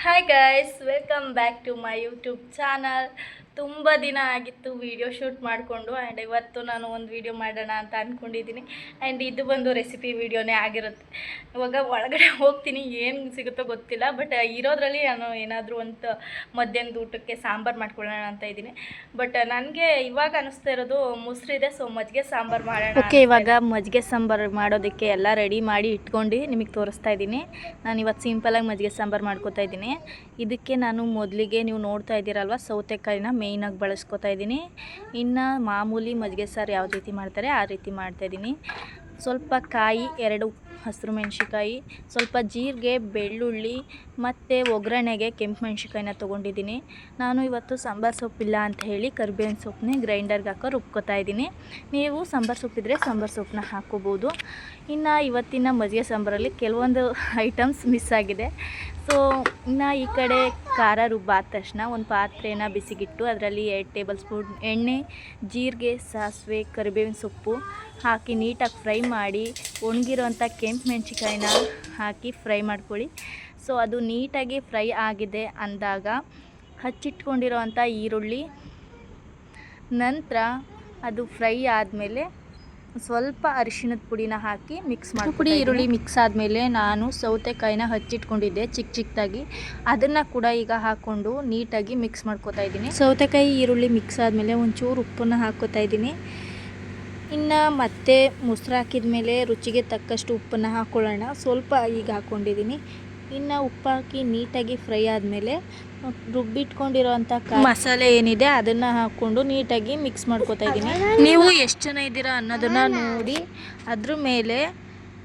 Hi guys, welcome back to my YouTube channel. ತುಂಬ ದಿನ ಆಗಿತ್ತು ವಿಡಿಯೋ ಶೂಟ್ ಮಾಡಿಕೊಂಡು. ಆ್ಯಂಡ್ ಇವತ್ತು ನಾನು ಒಂದು ವಿಡಿಯೋ ಮಾಡೋಣ ಅಂತ ಅಂದ್ಕೊಂಡಿದ್ದೀನಿ. ಆ್ಯಂಡ್ ಇದು ಬಂದು ರೆಸಿಪಿ ವಿಡಿಯೋನೇ ಆಗಿರುತ್ತೆ. ಇವಾಗ ಒಳಗಡೆ ಹೋಗ್ತೀನಿ, ಏನು ಸಿಗುತ್ತೋ ಗೊತ್ತಿಲ್ಲ. ಬಟ್ ಇರೋದ್ರಲ್ಲಿ ನಾನು ಏನಾದರೂ ಒಂದು ಮಧ್ಯಾಹ್ನದ ಊಟಕ್ಕೆ ಸಾಂಬಾರು ಮಾಡ್ಕೊಳ್ಳೋಣ ಅಂತ ಇದ್ದೀನಿ. ಬಟ್ ನನಗೆ ಇವಾಗ ಅನ್ನಿಸ್ತಾ ಇರೋದು ಮೊಸರಿದೆ, ಸೊ ಮಜ್ಜಿಗೆ ಸಾಂಬಾರು ಮಾಡೋಣ. ಓಕೆ, ಇವಾಗ ಮಜ್ಜಿಗೆ ಸಾಂಬಾರು ಮಾಡೋದಕ್ಕೆ ಎಲ್ಲ ರೆಡಿ ಮಾಡಿ ಇಟ್ಕೊಂಡು ನಿಮಗೆ ತೋರಿಸ್ತಾ ಇದ್ದೀನಿ. ನಾನು ಇವತ್ತು ಸಿಂಪಲಾಗಿ ಮಜ್ಜಿಗೆ ಸಾಂಬಾರು ಮಾಡ್ಕೊತಾ ಇದ್ದೀನಿ. ಇದಕ್ಕೆ ನಾನು ಮೊದಲಿಗೆ ನೀವು ನೋಡ್ತಾ ಇದ್ದೀರಲ್ವ, ಸೌತೆಕಾಯಿನ ಮೇಯ್ನಾಗಿ ಬಳಸ್ಕೊತಾ ಇದ್ದೀನಿ. ಇನ್ನು ಮಾಮೂಲಿ ಮಜ್ಜಿಗೆ ಸಾರು ಯಾವ ರೀತಿ ಮಾಡ್ತಾರೆ ಆ ರೀತಿ ಮಾಡ್ತಾಯಿದ್ದೀನಿ. ಸ್ವಲ್ಪ ಕಾಯಿ, 2 ಹಸಿರು ಮೆಣಸಿಕಾಯಿ, ಸ್ವಲ್ಪ ಜೀರಿಗೆ, ಬೆಳ್ಳುಳ್ಳಿ ಮತ್ತು ಒಗ್ಗರಣೆಗೆ ಕೆಂಪು ಮೆಣಸಿಕಾಯಿನ ತೊಗೊಂಡಿದ್ದೀನಿ. ನಾನು ಇವತ್ತು ಸಾಂಬಾರು ಸೊಪ್ಪಿಲ್ಲ ಅಂತ ಹೇಳಿ ಕರಿಬೇವಿನ ಸೊಪ್ಪನ್ನೇ ಗ್ರೈಂಡರ್ಗೆ ಹಾಕೋ ರುಬ್ಕೊತಾ ಇದ್ದೀನಿ. ನೀವು ಸಾಂಬಾರು ಸೊಪ್ಪಿದ್ರೆ ಸಾಂಬಾರು ಸೊಪ್ಪನ್ನ ಹಾಕ್ಕೋಬೋದು. ಇನ್ನು ಇವತ್ತಿನ ಮಜ್ಜಿಗೆ ಸಾಂಬಾರಲ್ಲಿ ಕೆಲವೊಂದು ಐಟಮ್ಸ್ ಮಿಸ್ ಆಗಿದೆ. ಸೊ ಇನ್ನು ಈ ಕಡೆ ಖಾರ ರುಬ್ಬಾದ ತಕ್ಷಣ ಒಂದು ಪಾತ್ರೆನ ಬಿಸಿಗಿಟ್ಟು ಅದರಲ್ಲಿ 2 ಟೇಬಲ್ ಸ್ಪೂನ್ ಎಣ್ಣೆ, ಜೀರಿಗೆ, ಸಾಸಿವೆ, ಕರಿಬೇವಿನ ಸೊಪ್ಪು ಹಾಕಿ ನೀಟಾಗಿ ಫ್ರೈ ಮಾಡಿ ಒಣಗಿರೋಂಥ ಕೆಂಪು ಮೆಣಸಿಕಾಯಿನ ಹಾಕಿ ಫ್ರೈ ಮಾಡ್ಕೊಳ್ಳಿ. ಸೊ ಅದು ನೀಟಾಗಿ ಫ್ರೈ ಆಗಿದೆ ಅಂದಾಗ ಹಚ್ಚಿಟ್ಕೊಂಡಿರೋವಂಥ ಈರುಳ್ಳಿ, ನಂತರ ಅದು ಫ್ರೈ ಆದಮೇಲೆ ಸ್ವಲ್ಪ ಅರಿಶಿಣದ ಪುಡಿನ ಹಾಕಿ ಮಿಕ್ಸ್ ಮಾಡಿ. ಪುಡಿ ಈರುಳ್ಳಿ ಮಿಕ್ಸ್ ಆದಮೇಲೆ ನಾನು ಸೌತೆಕಾಯಿನ ಹಚ್ಚಿಟ್ಕೊಂಡಿದ್ದೆ ಚಿಕ್ಕದಾಗಿ, ಅದನ್ನು ಕೂಡ ಈಗ ಹಾಕ್ಕೊಂಡು ನೀಟಾಗಿ ಮಿಕ್ಸ್ ಮಾಡ್ಕೊತಾ ಇದ್ದೀನಿ. ಸೌತೆಕಾಯಿ ಈರುಳ್ಳಿ ಮಿಕ್ಸ್ ಆದಮೇಲೆ ಒಂಚೂರು ಉಪ್ಪನ್ನು ಹಾಕ್ಕೊತಾ ಇದ್ದೀನಿ. ಇನ್ನು ಮತ್ತೆ ಮೊಸರು ಹಾಕಿದ ಮೇಲೆ ರುಚಿಗೆ ತಕ್ಕಷ್ಟು ಉಪ್ಪನ್ನು ಹಾಕ್ಕೊಳ್ಳೋಣ. ಸ್ವಲ್ಪ ಈಗ ಹಾಕ್ಕೊಂಡಿದ್ದೀನಿ. ಇನ್ನು ಉಪ್ಪು ಹಾಕಿ ನೀಟಾಗಿ ಫ್ರೈ ಆದಮೇಲೆ ರುಬ್ಬಿಟ್ಕೊಂಡಿರೋವಂಥ ಮಸಾಲೆ ಏನಿದೆ ಅದನ್ನು ಹಾಕ್ಕೊಂಡು ನೀಟಾಗಿ ಮಿಕ್ಸ್ ಮಾಡ್ಕೊತಾ ಇದ್ದೀನಿ. ನೀವು ಎಷ್ಟು ಜನ ಇದ್ದೀರಾ ಅನ್ನೋದನ್ನು ನೋಡಿ ಅದ್ರ ಮೇಲೆ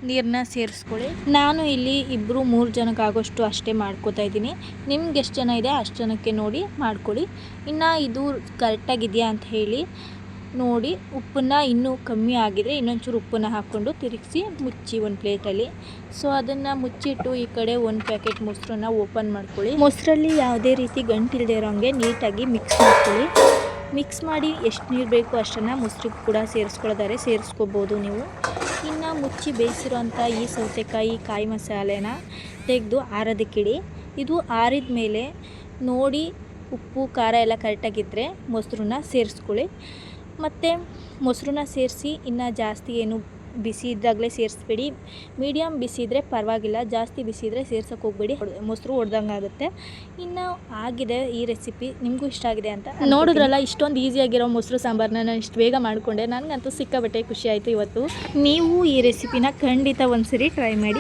ನೀರನ್ನ ಸೇರಿಸ್ಕೊಳ್ಳಿ. ನಾನು ಇಲ್ಲಿ 2-3 ಜನಕ್ಕೆ ಆಗೋಷ್ಟು ಅಷ್ಟೇ ಮಾಡ್ಕೊತಾ ಇದ್ದೀನಿ. ನಿಮ್ಗೆ ಎಷ್ಟು ಜನ ಇದೆ ಅಷ್ಟು ಜನಕ್ಕೆ ನೋಡಿ ಮಾಡ್ಕೊಳ್ಳಿ. ಇನ್ನು ಇದು ಕರೆಕ್ಟಾಗಿದೆಯಾ ಅಂತ ಹೇಳಿ ನೋಡಿ. ಉಪ್ಪನ್ನು ಇನ್ನೂ ಕಮ್ಮಿ ಆಗಿದರೆ ಇನ್ನೊಂಚೂರು ಉಪ್ಪನ್ನು ಹಾಕ್ಕೊಂಡು ತಿರುಗಿಸಿ ಮುಚ್ಚಿ ಒಂದು ಪ್ಲೇಟಲ್ಲಿ. ಸೊ ಅದನ್ನು ಮುಚ್ಚಿಟ್ಟು ಈ ಕಡೆ 1 ಪ್ಯಾಕೆಟ್ ಮೊಸರನ್ನ ಓಪನ್ ಮಾಡ್ಕೊಳ್ಳಿ. ಮೊಸರಲ್ಲಿ ಯಾವುದೇ ರೀತಿ ಗಂಟಿಲ್ಲದೆ ಇರೋಂಗೆ ನೀಟಾಗಿ ಮಿಕ್ಸ್ ಮಾಡ್ಕೊಳ್ಳಿ. ಮಿಕ್ಸ್ ಮಾಡಿ ಎಷ್ಟು ನೀರು ಬೇಕು ಅಷ್ಟನ್ನು ಮೊಸರಿಗೆ ಕೂಡ ಸೇರಿಸ್ಕೊಳ್ಳೋದಾರೆ ಸೇರಿಸ್ಕೋಬೋದು ನೀವು. ಇನ್ನು ಮುಚ್ಚಿ ಬೇಯಿಸಿರೋಂಥ ಈ ಸೌತೆಕಾಯಿ ಕಾಯಿ ಮಸಾಲೆನ ತೆಗೆದು ಆರೋದಕ್ಕಿಡಿ. ಇದು ಆರಿದ ಮೇಲೆ ನೋಡಿ ಉಪ್ಪು ಖಾರ ಎಲ್ಲ ಕರೆಕ್ಟಾಗಿದ್ದರೆ ಮೊಸರನ್ನ ಸೇರಿಸ್ಕೊಳ್ಳಿ. ಮತ್ತು ಮೊಸರನ್ನ ಸೇರಿಸಿ ಇನ್ನು ಜಾಸ್ತಿ ಏನು ಬಿಸಿ ಇದ್ದಾಗಲೇ ಸೇರಿಸ್ಬೇಡಿ. ಮೀಡಿಯಮ್ ಬಿಸಿ ಇದ್ದರೆ ಪರವಾಗಿಲ್ಲ, ಜಾಸ್ತಿ ಬಿಸಿ ಇದ್ದರೆ ಸೇರ್ಸೋಕೆ ಹೋಗಬೇಡಿ, ಮೊಸರು ಹೊಡೆದಂಗೆ ಆಗುತ್ತೆ. ಇನ್ನು ಆಗಿದೆ ಈ ರೆಸಿಪಿ, ನಿಮಗೂ ಇಷ್ಟ ಆಗಿದೆ ಅಂತ ನೋಡಿದ್ರಲ್ಲ. ಇಷ್ಟೊಂದು ಈಸಿಯಾಗಿರೋ ಮೊಸರು ಸಾಂಬಾರನ್ನ ನಾನು ಇಷ್ಟು ಬೇಗ ಮಾಡಿಕೊಂಡೆ. ನನಗಂತೂ ಸಿಕ್ಕಾಬಟ್ಟೆ ಖುಷಿ ಆಯಿತು ಇವತ್ತು. ನೀವು ಈ ರೆಸಿಪಿನ ಖಂಡಿತ ಒಂದ್ಸರಿ ಟ್ರೈ ಮಾಡಿ.